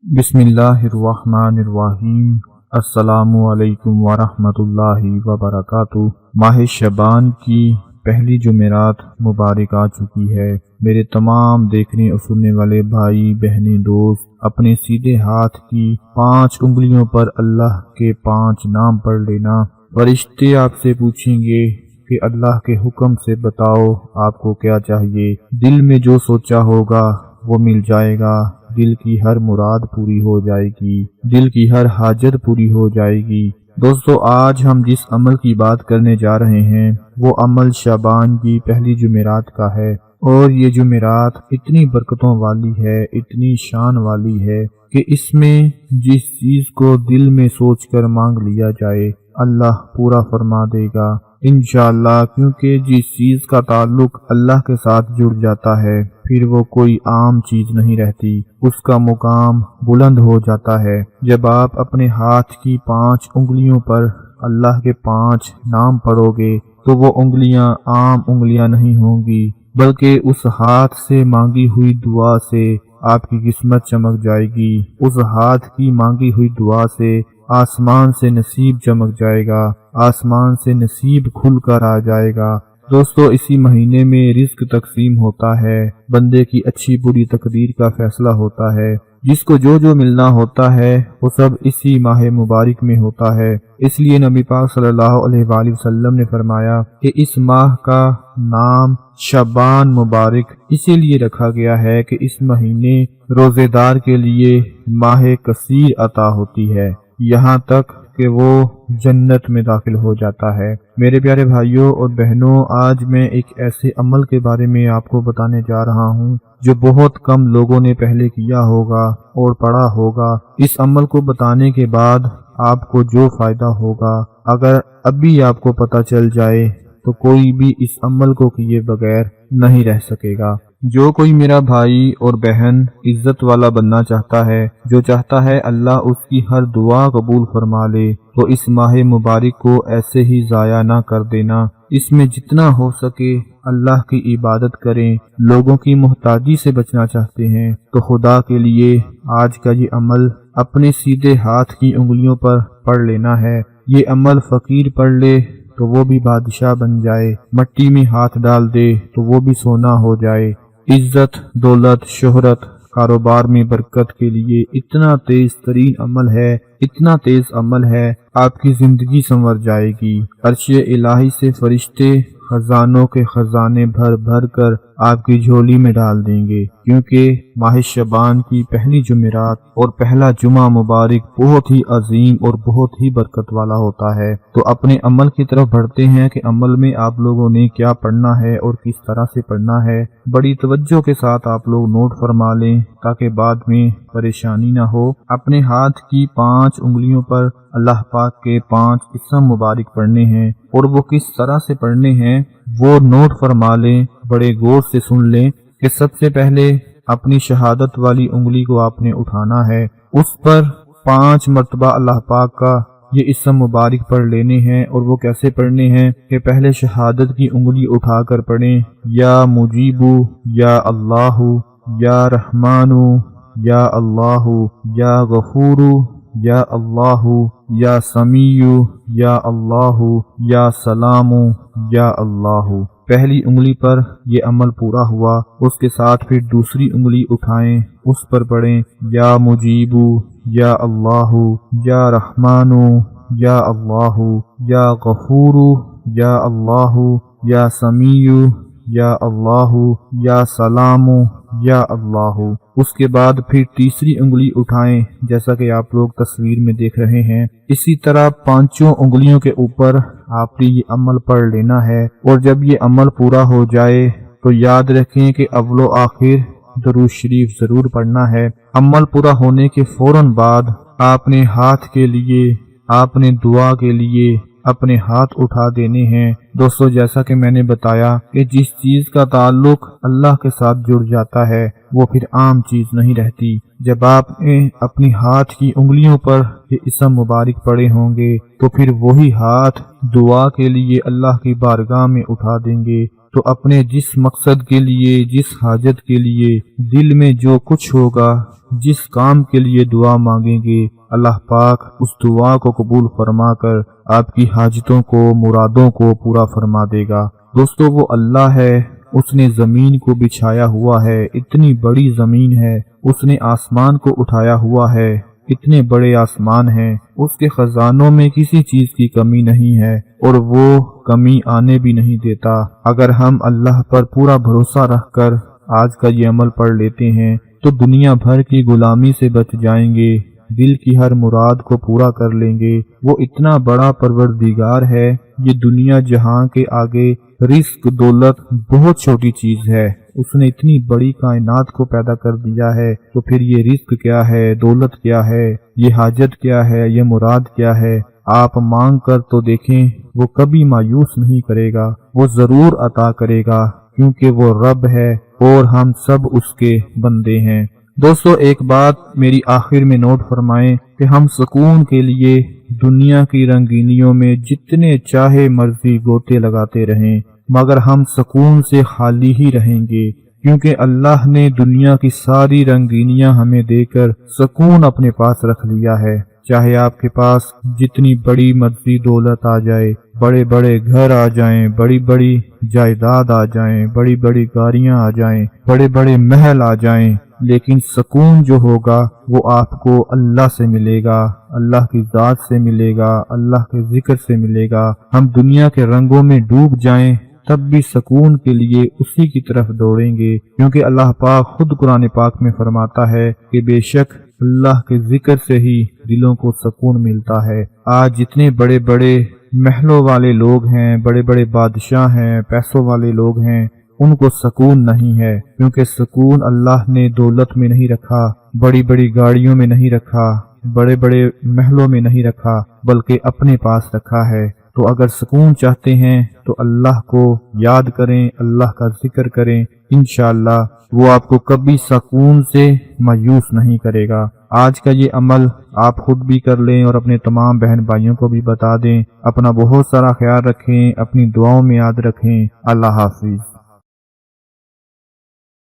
بسم اللہ الرحمن الرحیم۔ السلام علیکم ورحمۃ اللہ وبرکاتہ۔ ماہ شعبان کی پہلی جمعرات مبارک آ چکی ہے۔ میرے تمام دیکھنے اور سننے والے بھائی بہنیں دوست اپنے سیدھے ہاتھ کی 5 انگلیوں پر اللہ کے 5 نام پڑھ لینا۔ فرشتے آپ سے پوچھیں گے کہ اللہ کے حکم سے بتاؤ آپ کو کیا چاہیے۔ دل میں جو سوچا ہوگا وہ مل جائے گا۔ دل کی ہر مراد پوری ہو جائے گی۔ دل کی ہر حاجت پوری ہو جائے گی۔ دوستو، آج ہم جس عمل کی بات کرنے جا رہے ہیں وہ عمل شعبان کی پہلی جمعرات کا ہے، اور یہ جمعرات اتنی برکتوں والی ہے، اتنی شان والی ہے کہ اس میں جس چیز کو دل میں سوچ کر مانگ لیا جائے اللہ پورا فرما دے گا انشاءاللہ، کیونکہ جس چیز کا تعلق اللہ کے ساتھ جڑ جاتا ہے پھر وہ کوئی عام چیز نہیں رہتی، اس کا مقام بلند ہو جاتا ہے۔ جب آپ اپنے ہاتھ کی 5 انگلیوں پر اللہ کے 5 نام پڑھو گے تو وہ انگلیاں عام انگلیاں نہیں ہوں گی، بلکہ اس ہاتھ سے مانگی ہوئی دعا سے آپ کی قسمت چمک جائے گی۔ اس ہاتھ کی مانگی ہوئی دعا سے آسمان سے نصیب چمک جائے گا، آسمان سے نصیب کھل کر آ جائے گا۔ دوستو، اسی مہینے میں رزق تقسیم ہوتا ہے، بندے کی اچھی بری تقدیر کا فیصلہ ہوتا ہے، جس کو جو ملنا ہوتا ہے وہ سب اسی ماہ مبارک میں ہوتا ہے۔ اس لیے نبی پاک صلی اللہ علیہ وآلہ وسلم نے فرمایا کہ اس ماہ کا نام شعبان مبارک اسی لیے رکھا گیا ہے کہ اس مہینے روزے دار کے لیے ماہ کثیر عطا ہوتی ہے، یہاں تک کہ وہ جنت میں داخل ہو جاتا ہے۔ میرے پیارے بھائیوں اور بہنوں، آج میں ایک ایسے عمل کے بارے میں آپ کو بتانے جا رہا ہوں جو بہت کم لوگوں نے پہلے کیا ہوگا اور پڑھا ہوگا۔ اس عمل کو بتانے کے بعد آپ کو جو فائدہ ہوگا، اگر ابھی آپ کو پتہ چل جائے تو کوئی بھی اس عمل کو کیے بغیر نہیں رہ سکے گا۔ جو کوئی میرا بھائی اور بہن عزت والا بننا چاہتا ہے، جو چاہتا ہے اللہ اس کی ہر دعا قبول فرما لے، تو اس ماہ مبارک کو ایسے ہی ضائع نہ کر دینا۔ اس میں جتنا ہو سکے اللہ کی عبادت کریں۔ لوگوں کی محتاجی سے بچنا چاہتے ہیں تو خدا کے لیے آج کا یہ عمل اپنے سیدھے ہاتھ کی انگلیوں پر پڑھ لینا ہے۔ یہ عمل فقیر پڑھ لے تو وہ بھی بادشاہ بن جائے، مٹی میں ہاتھ ڈال دے تو وہ بھی سونا ہو جائے۔ عزت، دولت، شہرت، کاروبار میں برکت کے لیے اتنا تیز ترین عمل ہے، اتنا تیز عمل ہے، آپ کی زندگی سنور جائے گی۔ عرش الہی سے فرشتے خزانوں کے خزانے بھر بھر کر آپ کی جھولی میں ڈال دیں گے، کیونکہ ماہ شعبان کی پہلی جمعرات اور پہلا جمعہ مبارک بہت ہی عظیم اور بہت ہی برکت والا ہوتا ہے۔ تو اپنے عمل کی طرف بڑھتے ہیں کہ عمل میں آپ لوگوں نے کیا پڑھنا ہے اور کس طرح سے پڑھنا ہے۔ بڑی توجہ کے ساتھ آپ لوگ نوٹ فرما لیں تاکہ بعد میں پریشانی نہ ہو۔ اپنے ہاتھ کی 5 انگلیوں پر اللہ پاک کے 5 اسم مبارک پڑھنے ہیں، اور وہ کس طرح سے پڑھنے ہیں وہ نوٹ فرما لیں، بڑے غور سے سن لیں کہ سب سے پہلے اپنی شہادت والی انگلی کو آپ نے اٹھانا ہے، اس پر 5 مرتبہ اللہ پاک کا یہ اسم مبارک پڑھ لینے ہیں۔ اور وہ کیسے پڑھنے ہیں کہ پہلے شہادت کی انگلی اٹھا کر پڑھیں، یا مجیبو، یا اللہ، یا رحمانو، یا اللہ، یا غفورو، یا اللہ، یا سمیع، یا اللہ، یا سلام، یا اللہ۔ پہلی انگلی پر یہ عمل پورا ہوا، اس کے ساتھ پھر دوسری انگلی اٹھائیں، اس پر پڑھیں یا مجیب، یا اللہ، یا رحمان، یا اللہ، یا غفور، یا اللہ، یا سمیع، یا اللہ، یا سلام، یا اللہ۔ اس کے بعد پھر تیسری انگلی اٹھائیں، جیسا کہ آپ لوگ تصویر میں دیکھ رہے ہیں۔ اسی طرح 5 انگلیوں کے اوپر آپ نے یہ عمل پڑھ لینا ہے، اور جب یہ عمل پورا ہو جائے تو یاد رکھیں کہ اول و آخر درود شریف ضرور پڑھنا ہے۔ عمل پورا ہونے کے فوراً بعد آپ نے ہاتھ کے لیے، آپ نے دعا کے لیے اپنے ہاتھ اٹھا دینے ہیں۔ دوستو، جیسا کہ میں نے بتایا کہ جس چیز کا تعلق اللہ کے ساتھ جڑ جاتا ہے وہ پھر عام چیز نہیں رہتی۔ جب آپ نے اپنی ہاتھ کی انگلیوں پر یہ اسم مبارک پڑے ہوں گے تو پھر وہی ہاتھ دعا کے لیے اللہ کی بارگاہ میں اٹھا دیں گے تو اپنے جس مقصد کے لیے، جس حاجت کے لیے دل میں جو کچھ ہوگا، جس کام کے لیے دعا مانگیں گے، اللہ پاک اس دعا کو قبول فرما کر آپ کی حاجتوں کو، مرادوں کو پورا فرما دے گا۔ دوستو، وہ اللہ ہے، اس نے زمین کو بچھایا ہوا ہے، اتنی بڑی زمین ہے، اس نے آسمان کو اٹھایا ہوا ہے، اتنے بڑے آسمان ہیں، اس کے خزانوں میں کسی چیز کی کمی نہیں ہے اور وہ کمی آنے بھی نہیں دیتا۔ اگر ہم اللہ پر پورا بھروسہ رکھ کر آج کا یہ عمل پڑھ لیتے ہیں تو دنیا بھر کی غلامی سے بچ جائیں گے، دل کی ہر مراد کو پورا کر لیں گے۔ وہ اتنا بڑا پروردگار ہے، یہ دنیا جہاں کے آگے رزق دولت بہت چھوٹی چیز ہے۔ اس نے اتنی بڑی کائنات کو پیدا کر دیا ہے، تو پھر یہ رزق کیا ہے، دولت کیا ہے، یہ حاجت کیا ہے، یہ مراد کیا ہے؟ آپ مانگ کر تو دیکھیں، وہ کبھی مایوس نہیں کرے گا، وہ ضرور عطا کرے گا، کیونکہ وہ رب ہے اور ہم سب اس کے بندے ہیں۔ دوستو، ایک بات میری آخر میں نوٹ فرمائیں کہ ہم سکون کے لیے دنیا کی رنگینیوں میں جتنے چاہے مرضی گوتے لگاتے رہیں، مگر ہم سکون سے خالی ہی رہیں گے، کیونکہ اللہ نے دنیا کی ساری رنگینیاں ہمیں دے کر سکون اپنے پاس رکھ لیا ہے۔ چاہے آپ کے پاس جتنی بڑی مرضی دولت آ جائے، بڑے بڑے گھر آ جائیں، بڑی بڑی جائیداد آ جائیں، بڑی بڑی گاڑیاں آ جائیں، بڑے بڑے محل آ جائیں، لیکن سکون جو ہوگا وہ آپ کو اللہ سے ملے گا، اللہ کی ذات سے ملے گا، اللہ کے ذکر سے ملے گا۔ ہم دنیا کے رنگوں میں ڈوب جائیں تب بھی سکون کے لیے اسی کی طرف دوڑیں گے، کیونکہ اللہ پاک خود قرآن پاک میں فرماتا ہے کہ بے شک اللہ کے ذکر سے ہی دلوں کو سکون ملتا ہے۔ آج جتنے بڑے بڑے محلوں والے لوگ ہیں، بڑے بڑے بادشاہ ہیں، پیسوں والے لوگ ہیں، ان کو سکون نہیں ہے، کیونکہ سکون اللہ نے دولت میں نہیں رکھا، بڑی بڑی گاڑیوں میں نہیں رکھا، بڑے بڑے محلوں میں نہیں رکھا، بلکہ اپنے پاس رکھا ہے۔ تو اگر سکون چاہتے ہیں تو اللہ کو یاد کریں، اللہ کا ذکر کریں، انشاءاللہ وہ آپ کو کبھی سکون سے مایوس نہیں کرے گا۔ آج کا یہ عمل آپ خود بھی کر لیں اور اپنے تمام بہن بھائیوں کو بھی بتا دیں۔ اپنا بہت سارا خیال رکھیں، اپنی دعاؤں میں یاد رکھیں۔ اللہ حافظ۔